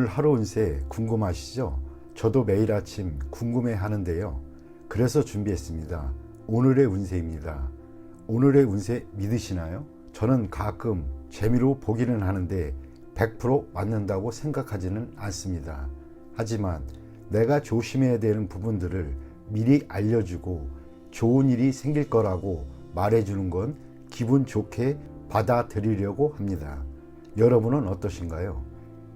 하루 운세 궁금하시죠? 저도 매일 아침 궁금해 하는데요. 그래서 준비했습니다. 오늘의 운세입니다. 오늘의 운세 믿으시나요? 저는 가끔 재미로 보기는 하는데 100% 맞는다고 생각하지는 않습니다. 하지만 내가 조심해야 되는 부분들을 미리 알려주고 좋은 일이 생길 거라고 말해주는 건 기분 좋게 받아들이려고 합니다. 여러분은 어떠신가요?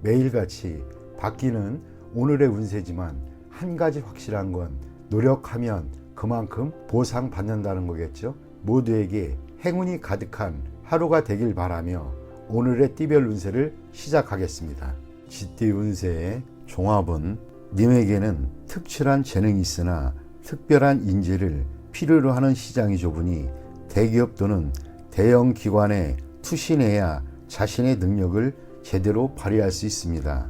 매일같이 바뀌는 오늘의 운세지만 한 가지 확실한 건 노력하면 그만큼 보상받는다는 거겠죠. 모두에게 행운이 가득한 하루가 되길 바라며 오늘의 띠별 운세를 시작하겠습니다. 쥐띠 운세의 종합은 님에게는 특출한 재능이 있으나 특별한 인재를 필요로 하는 시장이 좁으니 대기업 또는 대형 기관에 투신해야 자신의 능력을 제대로 발휘할 수 있습니다.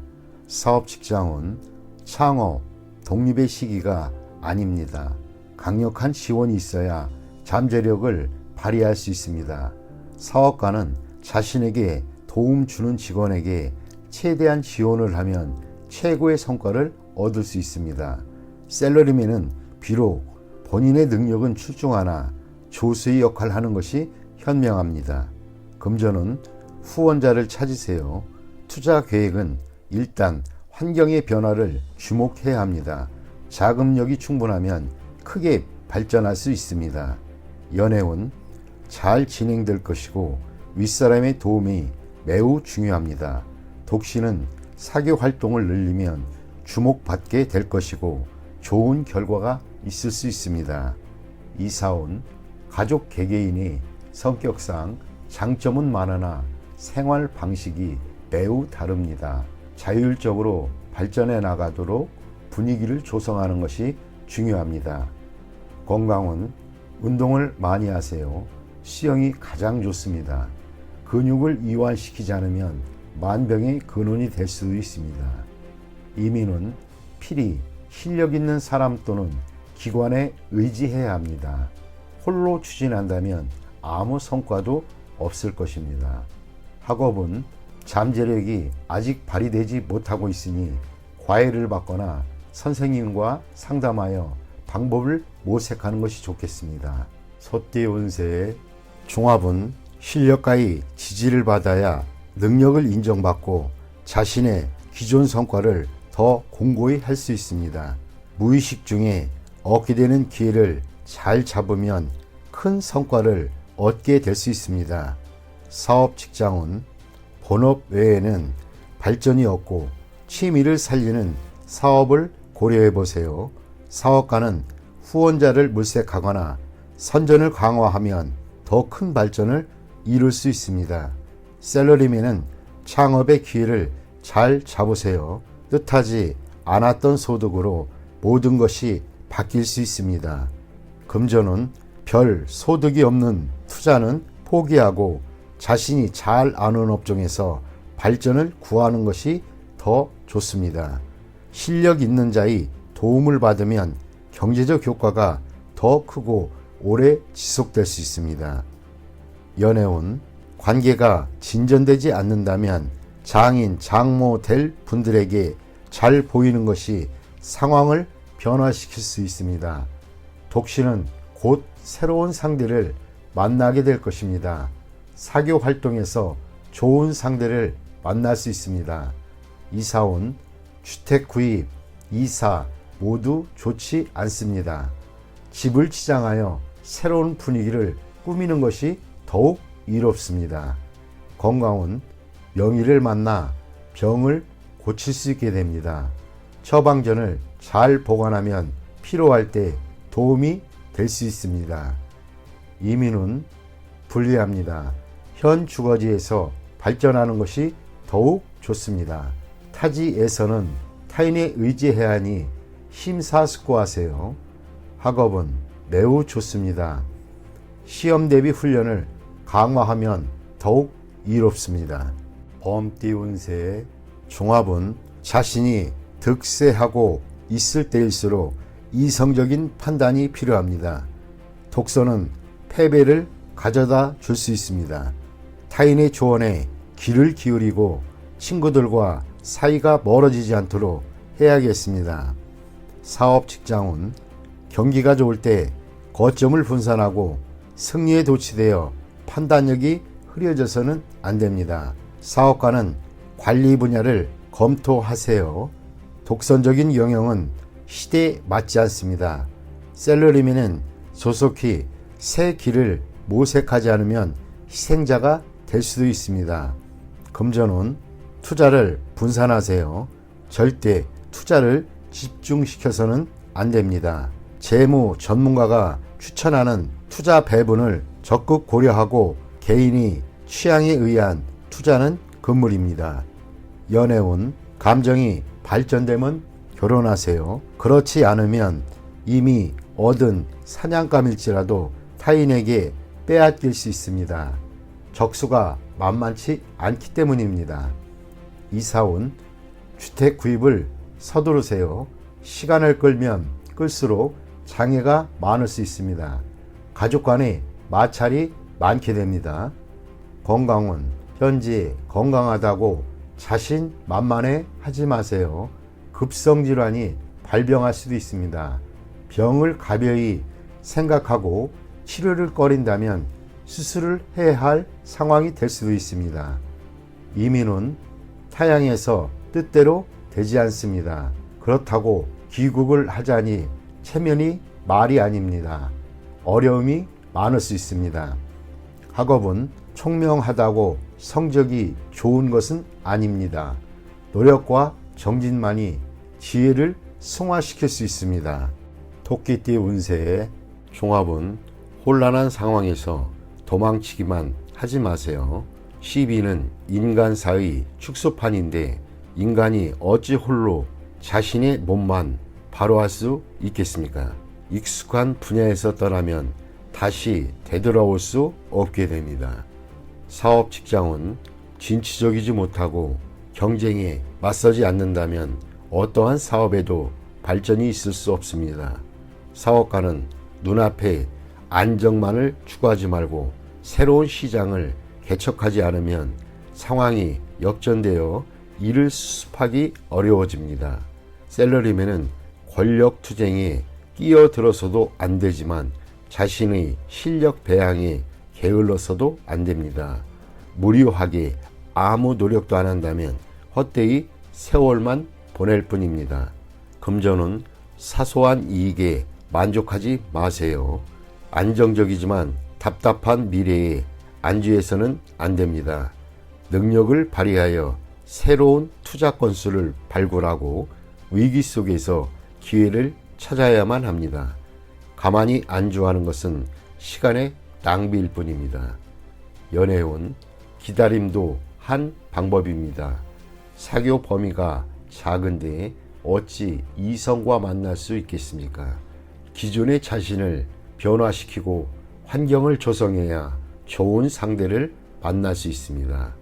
사업 직장은 창업, 독립의 시기가 아닙니다. 강력한 지원이 있어야 잠재력을 발휘할 수 있습니다. 사업가는 자신에게 도움 주는 직원에게 최대한 지원을 하면 최고의 성과를 얻을 수 있습니다. 셀러리맨은 비록 본인의 능력은 출중하나 조수의 역할을 하는 것이 현명합니다. 금전은 후원자를 찾으세요. 투자 계획은 일단 환경의 변화를 주목해야 합니다. 자금력이 충분하면 크게 발전할 수 있습니다. 연애운 잘 진행될 것이고 윗사람의 도움이 매우 중요합니다. 독신은 사교 활동을 늘리면 주목받게 될 것이고 좋은 결과가 있을 수 있습니다. 이사운 가족 개개인이 성격상 장점은 많으나 생활 방식이 매우 다릅니다. 자율적으로 발전해 나가도록 분위기를 조성하는 것이 중요합니다. 건강은 운동을 많이 하세요. 수영이 가장 좋습니다. 근육을 이완시키지 않으면 만병의 근원이 될 수도 있습니다. 이민은 필히 실력 있는 사람 또는 기관에 의지해야 합니다. 홀로 추진한다면 아무 성과도 없을 것입니다. 학업은 잠재력이 아직 발휘되지 못하고 있으니 과외를 받거나 선생님과 상담하여 방법을 모색하는 것이 좋겠습니다. 소띠 운세의 종합은 실력가의 지지를 받아야 능력을 인정받고 자신의 기존 성과를 더 공고히 할 수 있습니다. 무의식 중에 얻게 되는 기회를 잘 잡으면 큰 성과를 얻게 될 수 있습니다. 사업 직장은 본업 외에는 발전이 없고 취미를 살리는 사업을 고려해 보세요. 사업가는 후원자를 물색하거나 선전을 강화하면 더 큰 발전을 이룰 수 있습니다. 셀러리맨은 창업의 기회를 잘 잡으세요. 뜻하지 않았던 소득으로 모든 것이 바뀔 수 있습니다. 금전은 별 소득이 없는 투자는 포기하고 자신이 잘 아는 업종에서 발전을 구하는 것이 더 좋습니다. 실력 있는 자의 도움을 받으면 경제적 효과가 더 크고 오래 지속될 수 있습니다. 연애운 관계가 진전되지 않는다면 장인, 장모 될 분들에게 잘 보이는 것이 상황을 변화시킬 수 있습니다. 독신은 곧 새로운 상대를 만나게 될 것입니다. 사교 활동에서 좋은 상대를 만날 수 있습니다. 이사운 주택 구입, 이사 모두 좋지 않습니다. 집을 치장하여 새로운 분위기를 꾸미는 것이 더욱 이롭습니다. 건강은 명의를 만나 병을 고칠 수 있게 됩니다. 처방전을 잘 보관하면 필요할 때 도움이 될 수 있습니다. 이민은 불리합니다. 현 주거지에서 발전하는 것이 더욱 좋습니다. 타지에서는 타인에 의지해야 하니 심사숙고하세요. 학업은 매우 좋습니다. 시험 대비 훈련을 강화하면 더욱 이롭습니다. 범띠 운세의 종합은 자신이 득세하고 있을 때일수록 이성적인 판단이 필요합니다. 독서는 패배를 가져다 줄 수 있습니다. 타인의 조언에 귀를 기울이고 친구들과 사이가 멀어지지 않도록 해야겠습니다. 사업 직장운, 경기가 좋을 때 거점을 분산하고 승리에 도취되어 판단력이 흐려져서는 안 됩니다. 사업가는 관리 분야를 검토하세요. 독선적인 경영은 시대에 맞지 않습니다. 셀러리맨은 조속히 새 길을 모색하지 않으면 희생자가 될 수도 있습니다. 금전운, 투자를 분산하세요. 절대 투자를 집중시켜서는 안 됩니다. 재무 전문가가 추천하는 투자 배분을 적극 고려하고 개인이 취향에 의한 투자는 금물입니다. 연애운, 감정이 발전되면 결혼하세요. 그렇지 않으면 이미 얻은 사냥감일지라도 타인에게 빼앗길 수 있습니다. 적수가 만만치 않기 때문입니다. 이사운, 주택 구입을 서두르세요. 시간을 끌면 끌수록 장애가 많을 수 있습니다. 가족 간의 마찰이 많게 됩니다. 건강운, 현재 건강하다고 자신만만해 하지 마세요. 급성질환이 발병할 수도 있습니다. 병을 가벼이 생각하고 치료를 꺼린다면 수술을 해야 할 상황이 될 수도 있습니다. 이민은 타향에서 뜻대로 되지 않습니다. 그렇다고 귀국을 하자니 체면이 말이 아닙니다. 어려움이 많을 수 있습니다. 학업은 총명하다고 성적이 좋은 것은 아닙니다. 노력과 정진만이 지혜를 승화시킬 수 있습니다. 토끼띠 운세의 종합은 혼란한 상황에서 도망치기만 하지 마세요. 시비는 인간사의 축소판인데 인간이 어찌 홀로 자신의 몸만 바로할 수 있겠습니까? 익숙한 분야에서 떠나면 다시 되돌아올 수 없게 됩니다. 사업 직장은 진취적이지 못하고 경쟁에 맞서지 않는다면 어떠한 사업에도 발전이 있을 수 없습니다. 사업가는 눈앞에 안정만을 추구하지 말고 새로운 시장을 개척하지 않으면 상황이 역전되어 이를 수습하기 어려워집니다. 셀러리맨은 권력 투쟁에 끼어들어서도 안 되지만 자신의 실력 배양에 게을러서도 안 됩니다. 무료하게 아무 노력도 안 한다면 헛되이 세월만 보낼 뿐입니다. 금전은 사소한 이익에 만족하지 마세요. 안정적이지만 답답한 미래에 안주해서는 안 됩니다. 능력을 발휘하여 새로운 투자 건수를 발굴하고 위기 속에서 기회를 찾아야만 합니다. 가만히 안주하는 것은 시간의 낭비일 뿐입니다. 연애운, 기다림도 한 방법입니다. 사교 범위가 작은데 어찌 이성과 만날 수 있겠습니까? 기존의 자신을 변화시키고 환경을 조성해야 좋은 상대를 만날 수 있습니다.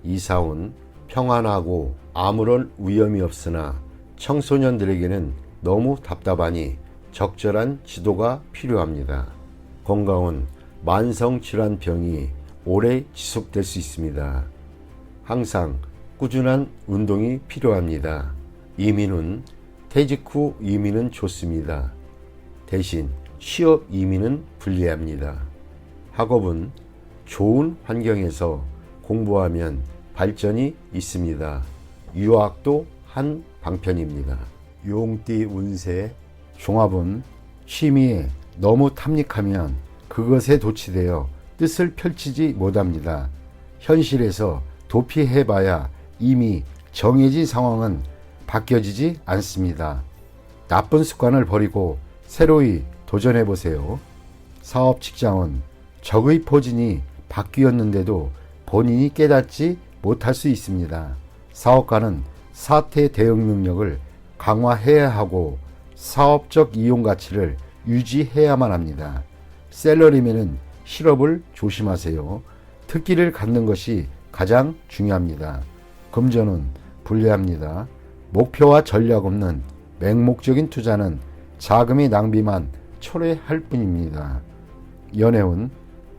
이사운, 평안하고 아무런 위험이 없으나 청소년들에게는 너무 답답하니 적절한 지도가 필요합니다. 건강은 만성질환병이 오래 지속될 수 있습니다. 항상 꾸준한 운동이 필요합니다. 이민은 퇴직 후 이민은 좋습니다. 대신 취업 이민은 불리합니다. 학업은 좋은 환경에서 공부하면 발전이 있습니다. 유학도 한 방편입니다. 용띠 운세 종합은 취미에 너무 탐닉하면 그것에 도취되어 뜻을 펼치지 못합니다. 현실에서 도피해봐야 이미 정해진 상황은 바뀌어지지 않습니다. 나쁜 습관을 버리고 새로이 도전해보세요. 사업 직장은 적의 포진이 바뀌었는데도 본인이 깨닫지 못할 수 있습니다. 사업가는 사태 대응 능력을 강화해야 하고 사업적 이용 가치를 유지해야만 합니다. 셀러리맨은 실업을 조심하세요. 특기를 갖는 것이 가장 중요합니다. 금전은 불리합니다. 목표와 전략 없는 맹목적인 투자는 자금의 낭비만 초래할 뿐입니다. 연애운,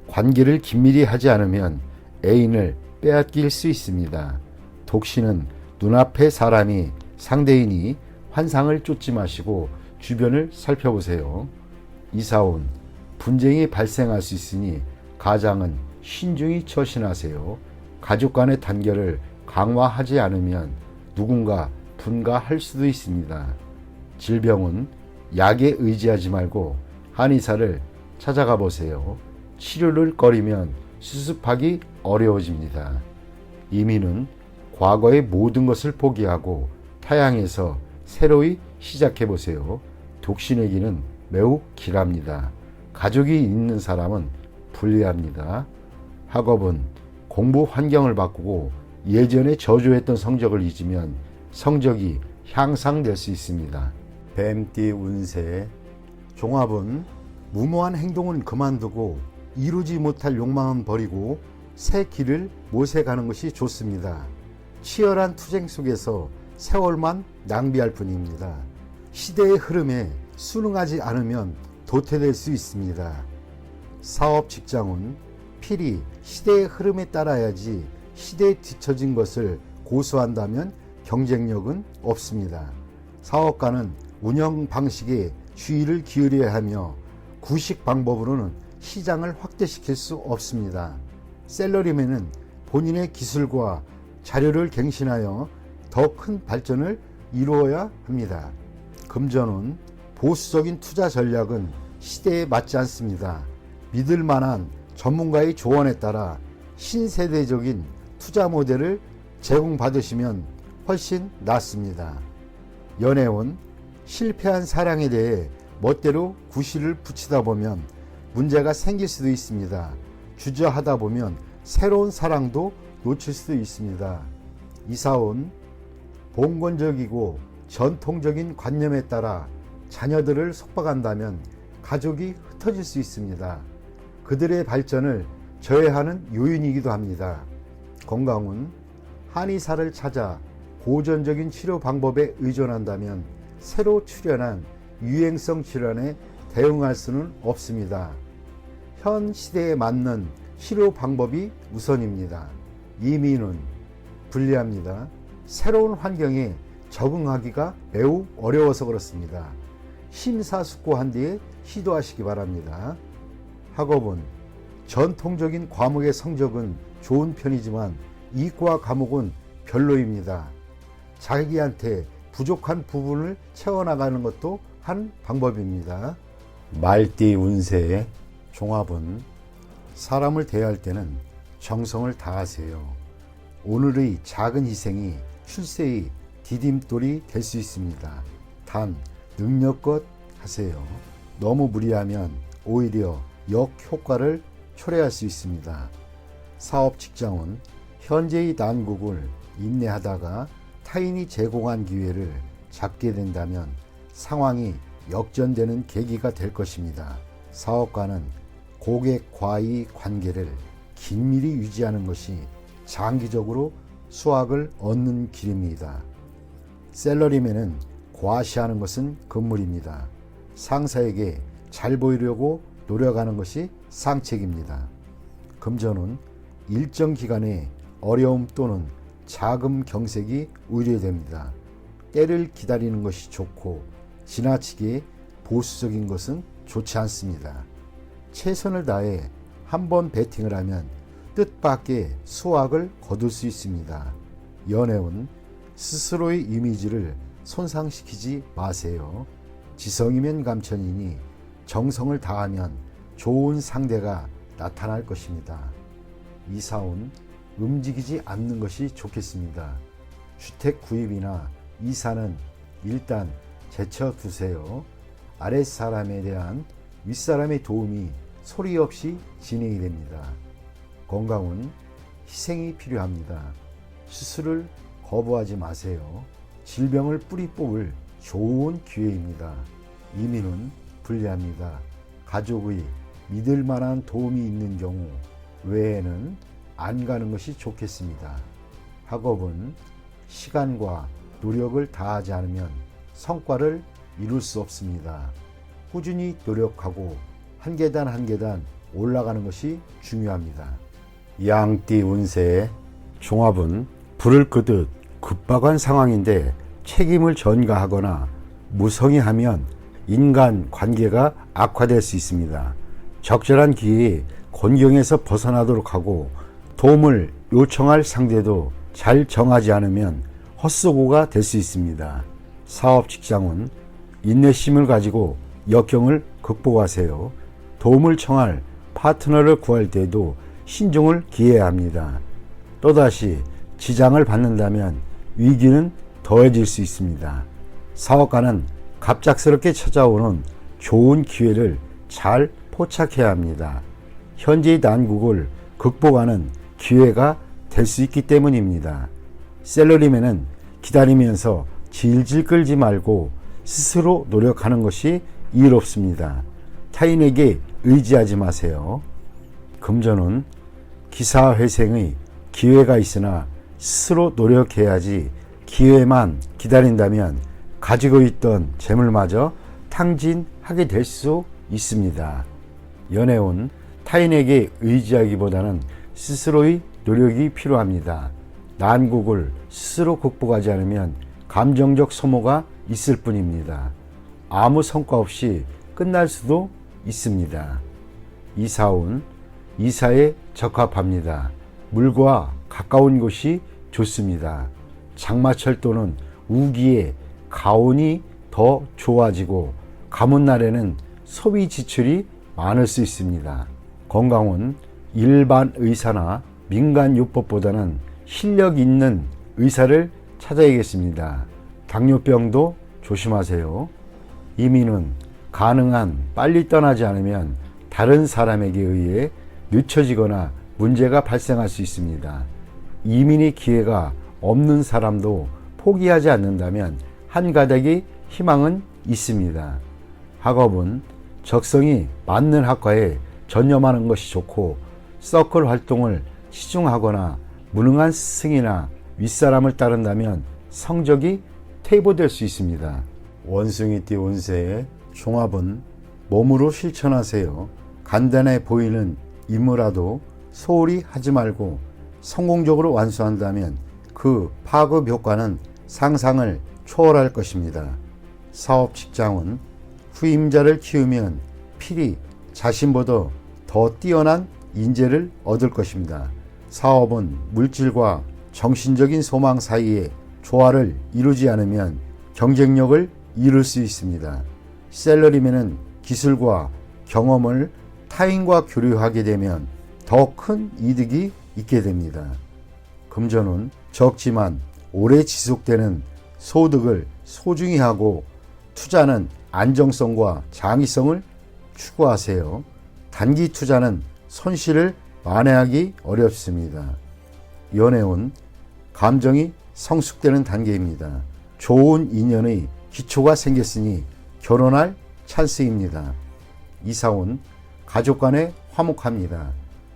관계를 긴밀히 하지 않으면 애인을 빼앗길 수 있습니다. 독신은 눈앞의 사람이 상대이니 환상을 쫓지 마시고 주변을 살펴보세요. 이사온 분쟁이 발생할 수 있으니 가장은 신중히 처신하세요. 가족 간의 단결을 강화하지 않으면 누군가 분가할 수도 있습니다. 질병은 약에 의지하지 말고 한의사를 찾아가 보세요. 치료를 꺼리면 수습하기 어려워집니다. 이민은 과거의 모든 것을 포기하고 타향에서 새로이 시작해 보세요. 독신에게는 매우 길합니다. 가족이 있는 사람은 불리합니다. 학업은 공부 환경을 바꾸고 예전에 저조했던 성적을 잊으면 성적이 향상될 수 있습니다. 뱀띠 운세 종합은 무모한 행동은 그만두고 이루지 못할 욕망은 버리고 새 길을 모색하는 것이 좋습니다. 치열한 투쟁 속에서 세월만 낭비할 뿐입니다. 시대의 흐름에 순응하지 않으면 도태될 수 있습니다. 사업 직장은 필히 시대의 흐름에 따라야지 시대에 뒤처진 것을 고수한다면 경쟁력은 없습니다. 사업가는 운영 방식에 주의를 기울여야 하며 구식 방법으로는 시장을 확대시킬 수 없습니다. 셀러리맨은 본인의 기술과 자료를 갱신하여 더 큰 발전을 이루어야 합니다. 금전은 보수적인 투자 전략은 시대에 맞지 않습니다. 믿을 만한 전문가의 조언에 따라 신세대적인 투자 모델을 제공받으시면 훨씬 낫습니다. 연애운 실패한 사랑에 대해 멋대로 구실을 붙이다 보면 문제가 생길 수도 있습니다. 주저하다 보면 새로운 사랑도 놓칠 수도 있습니다. 이사온 봉건적이고 전통적인 관념에 따라 자녀들을 속박한다면 가족이 흩어질 수 있습니다. 그들의 발전을 저해하는 요인이기도 합니다. 건강은 한의사를 찾아 고전적인 치료 방법에 의존한다면 새로 출현한 유행성 질환에 대응할 수는 없습니다. 현 시대에 맞는 치료 방법이 우선입니다. 이민은 불리합니다. 새로운 환경에 적응하기가 매우 어려워서 그렇습니다. 심사숙고한 뒤에 시도하시기 바랍니다. 학업은 전통적인 과목의 성적은 좋은 편이지만 이과 과목은 별로입니다. 자기한테 부족한 부분을 채워나가는 것도 한 방법입니다. 말띠 운세의 종합은 사람을 대할 때는 정성을 다하세요. 오늘의 작은 희생이 출세의 디딤돌이 될 수 있습니다. 단 능력껏 하세요. 너무 무리하면 오히려 역효과를 초래할 수 있습니다. 사업 직장은 현재의 난국을 인내하다가 타인이 제공한 기회를 잡게 된다면 상황이 역전되는 계기가 될 것입니다. 사업가는 고객과의 관계를 긴밀히 유지하는 것이 장기적으로 수확을 얻는 길입니다. 셀러리맨은 과시하는 것은 금물입니다. 상사에게 잘 보이려고 노력하는 것이 상책입니다. 금전은 일정 기간에 어려움 또는 자금 경색이 우려됩니다. 때를 기다리는 것이 좋고 지나치게 보수적인 것은 좋지 않습니다. 최선을 다해 한번 배팅을 하면 뜻밖의 수확을 거둘 수 있습니다. 연애운 스스로의 이미지를 손상시키지 마세요. 지성이면 감천이니 정성을 다하면 좋은 상대가 나타날 것입니다. 이사온 움직이지 않는 것이 좋겠습니다. 주택 구입이나 이사는 일단 제쳐두세요. 아랫사람에 대한 윗사람의 도움이 소리 없이 진행이 됩니다. 건강은 희생이 필요합니다. 수술을 거부하지 마세요. 질병을 뿌리 뽑을 좋은 기회입니다. 이민은 불리합니다. 가족의 믿을 만한 도움이 있는 경우 외에는 안 가는 것이 좋겠습니다. 학업은 시간과 노력을 다하지 않으면 성과를 이룰 수 없습니다. 꾸준히 노력하고 한 계단 한 계단 올라가는 것이 중요합니다. 양띠 운세의 종합은 불을 끄듯 급박한 상황인데 책임을 전가하거나 무성의하면 인간 관계가 악화될 수 있습니다. 적절한 기회에 곤경에서 벗어나도록 하고 도움을 요청할 상대도 잘 정하지 않으면 헛수고가 될 수 있습니다. 사업 직장은 인내심을 가지고 역경을 극복하세요. 도움을 청할 파트너를 구할 때에도 신중을 기해야 합니다. 또다시 지장을 받는다면 위기는 더해질 수 있습니다. 사업가는 갑작스럽게 찾아오는 좋은 기회를 잘 포착해야 합니다. 현재의 난국을 극복하는 기회가 될 수 있기 때문입니다. 샐러리맨은 기다리면서 질질 끌지 말고 스스로 노력하는 것이 이롭습니다. 타인에게 의지하지 마세요. 금전은 기사회생의 기회가 있으나 스스로 노력해야지 기회만 기다린다면 가지고 있던 재물마저 탕진하게 될 수 있습니다. 연애운 타인에게 의지하기보다는 스스로의 노력이 필요합니다. 난국을 스스로 극복하지 않으면 감정적 소모가 있을 뿐입니다. 아무 성과 없이 끝날 수도 있습니다. 이사운 이사에 적합합니다. 물과 가까운 곳이 좋습니다. 장마철 또는 우기에 가온이 더 좋아지고 가문날에는 소비 지출이 많을 수 있습니다. 건강은 일반 의사나 민간요법보다는 실력 있는 의사를 찾아야겠습니다. 당뇨병도 조심하세요. 이민은 가능한 빨리 떠나지 않으면 다른 사람에게 의해 늦춰지거나 문제가 발생할 수 있습니다. 이민의 기회가 없는 사람도 포기하지 않는다면 한 가닥의 희망은 있습니다. 학업은 적성이 맞는 학과에 전념하는 것이 좋고 서클 활동을 치중하거나 무능한 스승이나 윗사람을 따른다면 성적이 퇴보될 수 있습니다. 원숭이띠 운세의 종합은 몸으로 실천하세요. 간단해 보이는 임무라도 소홀히 하지 말고 성공적으로 완수한다면 그 파급 효과는 상상을 초월할 것입니다. 사업 직장은 후임자를 키우면 필히 자신보다 더 뛰어난 인재를 얻을 것입니다. 사업은 물질과 정신적인 소망 사이에 조화를 이루지 않으면 경쟁력을 잃을 수 있습니다. 샐러리맨은 기술과 경험을 타인과 교류하게 되면 더 큰 이득이 있게 됩니다. 금전은 적지만 오래 지속되는 소득을 소중히 하고 투자는 안정성과 장기성을 추구하세요. 단기 투자는 손실을 만회하기 어렵습니다. 연애운 감정이 성숙되는 단계입니다. 좋은 인연의 기초가 생겼으니 결혼할 찬스입니다. 이사운 가족 간에 화목합니다.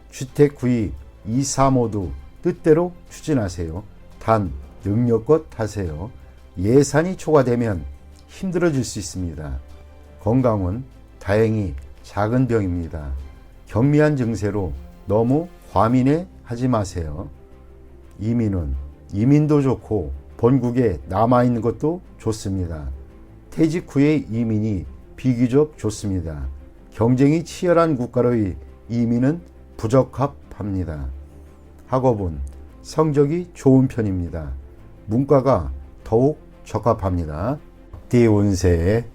주택 구입, 이사 모두 뜻대로 추진하세요. 단 능력껏 하세요. 예산이 초과되면 힘들어질 수 있습니다. 건강은 다행히 작은 병입니다. 경미한 증세로 너무 과민해 하지 마세요. 이민은 이민도 좋고 본국에 남아있는 것도 좋습니다. 퇴직 후의 이민이 비교적 좋습니다. 경쟁이 치열한 국가로의 이민은 부적합합니다. 학업은 성적이 좋은 편입니다. 문과가 더욱 적합합니다. 띠 운세의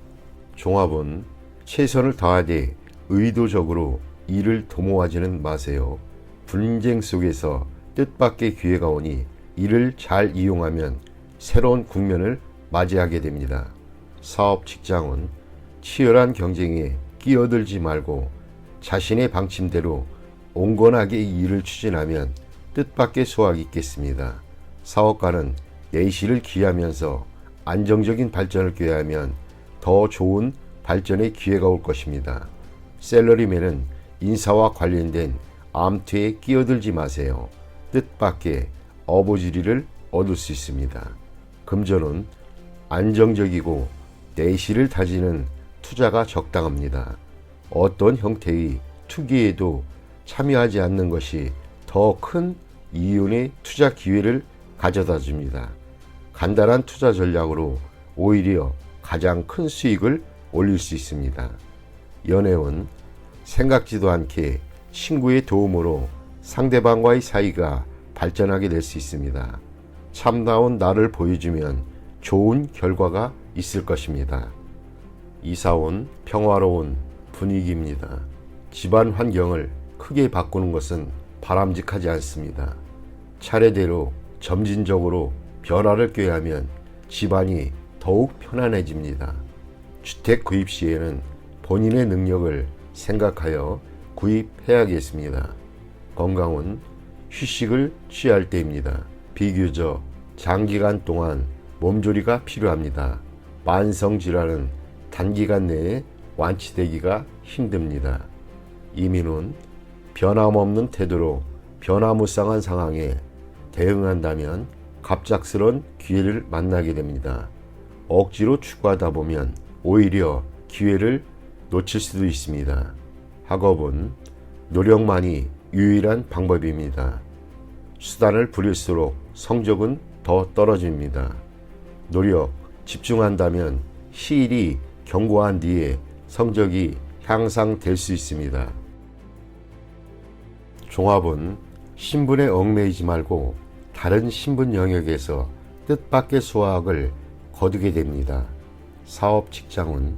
종합은 최선을 다하되 의도적으로 일을 도모하지는 마세요. 분쟁 속에서 뜻밖의 기회가 오니 이를 잘 이용하면 새로운 국면을 맞이하게 됩니다. 사업 직장은 치열한 경쟁에 끼어들지 말고 자신의 방침대로 온건하게 일을 추진하면 뜻밖의 수확이 있겠습니다. 사업가는 내실을 기하면서 안정적인 발전을 꾀하면 더 좋은 발전의 기회가 올 것입니다. 샐러리맨은 인사와 관련된 암투에 끼어들지 마세요. 뜻밖의 어부지리를 얻을 수 있습니다. 금전은 안정적이고 내실을 다지는 투자가 적당합니다. 어떤 형태의 투기에도 참여하지 않는 것이 더 큰 이윤의 투자 기회를 가져다 줍니다. 간단한 투자 전략으로 오히려 가장 큰 수익을 올릴 수 있습니다. 연애운 생각지도 않게 친구의 도움으로 상대방과의 사이가 발전하게 될 수 있습니다. 참다운 나를 보여주면 좋은 결과가 있을 것입니다. 이사온 평화로운 분위기입니다. 집안 환경을 크게 바꾸는 것은 바람직하지 않습니다. 차례대로 점진적으로 변화를 꾀하면 집안이 더욱 편안해집니다. 주택 구입 시에는 본인의 능력을 생각하여 구입해야겠습니다. 건강은 휴식을 취할 때입니다. 비교적 장기간 동안 몸조리가 필요합니다. 만성질환은 단기간 내에 완치되기가 힘듭니다. 이민은 변함없는 태도로 변화무쌍한 상황에 대응한다면 갑작스런 기회를 만나게 됩니다. 억지로 추구하다 보면 오히려 기회를 놓칠 수도 있습니다. 학업은 노력만이 유일한 방법입니다. 수단을 부릴수록 성적은 더 떨어집니다. 노력, 집중한다면 시일이 경고한 뒤에 성적이 향상될 수 있습니다. 종합은 신분에 얽매이지 말고 다른 신분 영역에서 뜻밖의 수확을 거두게 됩니다. 사업 직장은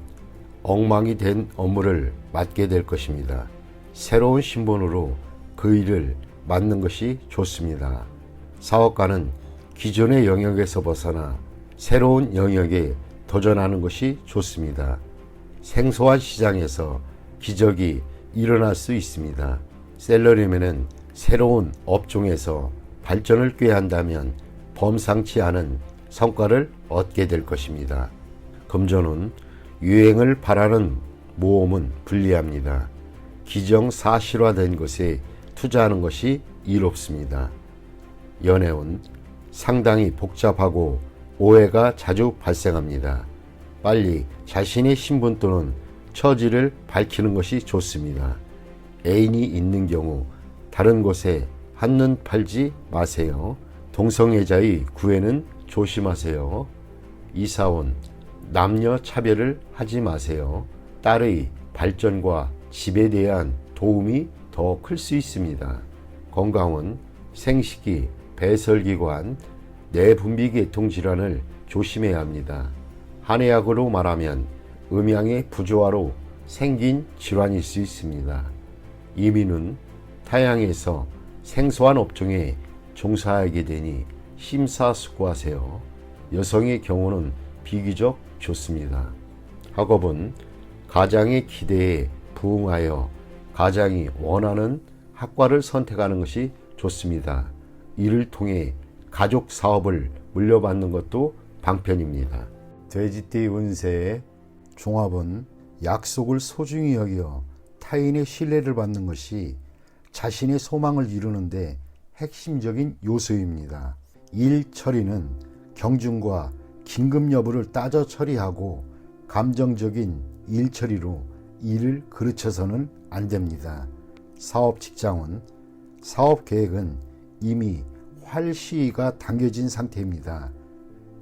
엉망이 된 업무를 맡게 될 것입니다. 새로운 신분으로 그 일을 맡는 것이 좋습니다. 사업가는 기존의 영역에서 벗어나 새로운 영역에 도전하는 것이 좋습니다. 생소한 시장에서 기적이 일어날 수 있습니다. 셀러리맨은 새로운 업종에서 발전을 꾀한다면 범상치 않은 성과를 얻게 될 것입니다. 금전은 유행을 바라는 모험은 불리합니다. 기정사실화된 것에 투자하는 것이 이롭습니다. 연애운 상당히 복잡하고 오해가 자주 발생합니다. 빨리 자신의 신분 또는 처지를 밝히는 것이 좋습니다. 애인이 있는 경우 다른 곳에 한눈 팔지 마세요. 동성애자의 구애는 조심하세요. 이사온 남녀 차별을 하지 마세요. 딸의 발전과 집에 대한 도움이 더 클 수 있습니다. 건강은 생식기, 배설기관, 내분비계통 질환을 조심해야 합니다. 한의학으로 말하면 음양의 부조화로 생긴 질환일 수 있습니다. 이민은 타향에서 생소한 업종에 종사하게 되니 심사숙고하세요. 여성의 경우는 비교적 좋습니다. 학업은 가장의 기대에 부응하여 가장이 원하는 학과를 선택하는 것이 좋습니다. 이를 통해 가족 사업을 물려받는 것도 방편입니다. 돼지띠 운세의 종합은 약속을 소중히 여겨 타인의 신뢰를 받는 것이 자신의 소망을 이루는데 핵심적인 요소입니다. 일 처리는 경중과 긴급 여부를 따져 처리하고 감정적인 일 처리로 일을 그르쳐서는 안 됩니다. 사업 직장은 사업 계획은 이미 활시가 당겨진 상태입니다.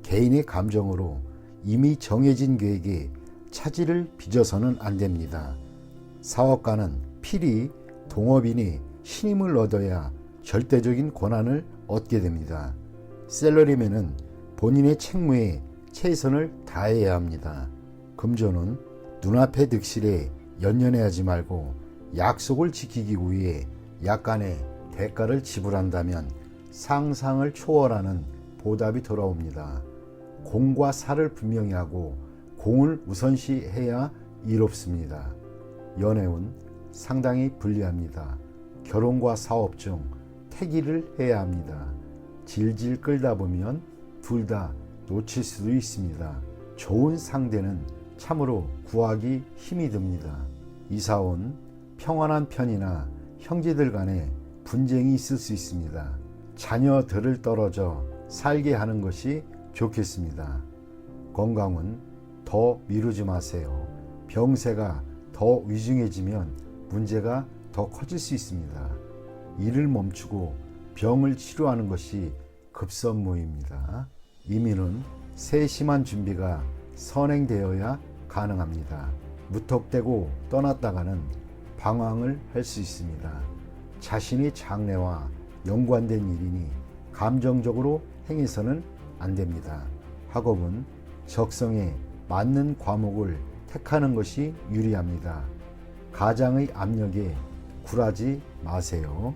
개인의 감정으로 이미 정해진 계획에 차질을 빚어서는 안 됩니다. 사업가는 필히 동업인이 신임을 얻어야 절대적인 권한을 얻게 됩니다. 셀러리맨은 본인의 책무에 최선을 다해야 합니다. 금전은 눈앞의 득실에 연연해하지 말고 약속을 지키기 위해 약간의 대가를 지불한다면 상상을 초월하는 보답이 돌아옵니다. 공과 사를 분명히 하고 공을 우선시해야 이롭습니다. 연애운 상당히 불리합니다. 결혼과 사업 중 태기를 해야 합니다. 질질 끌다 보면 둘 다 놓칠 수도 있습니다. 좋은 상대는 참으로 구하기 힘이 듭니다. 이사온 평안한 편이나 형제들 간에 분쟁이 있을 수 있습니다. 자녀들을 떨어져 살게 하는 것이 좋겠습니다. 건강은 더 미루지 마세요. 병세가 더 위중해지면 문제가 더 커질 수 있습니다. 일을 멈추고 병을 치료하는 것이 급선무입니다. 이민은 세심한 준비가 선행되어야 가능합니다. 무턱대고 떠났다가는 방황을 할 수 있습니다. 자신의 장래와 연관된 일이니 감정적으로 행해서는 안 됩니다. 학업은 적성에 맞는 과목을 택하는 것이 유리합니다. 가장의 압력에 굴하지 마세요.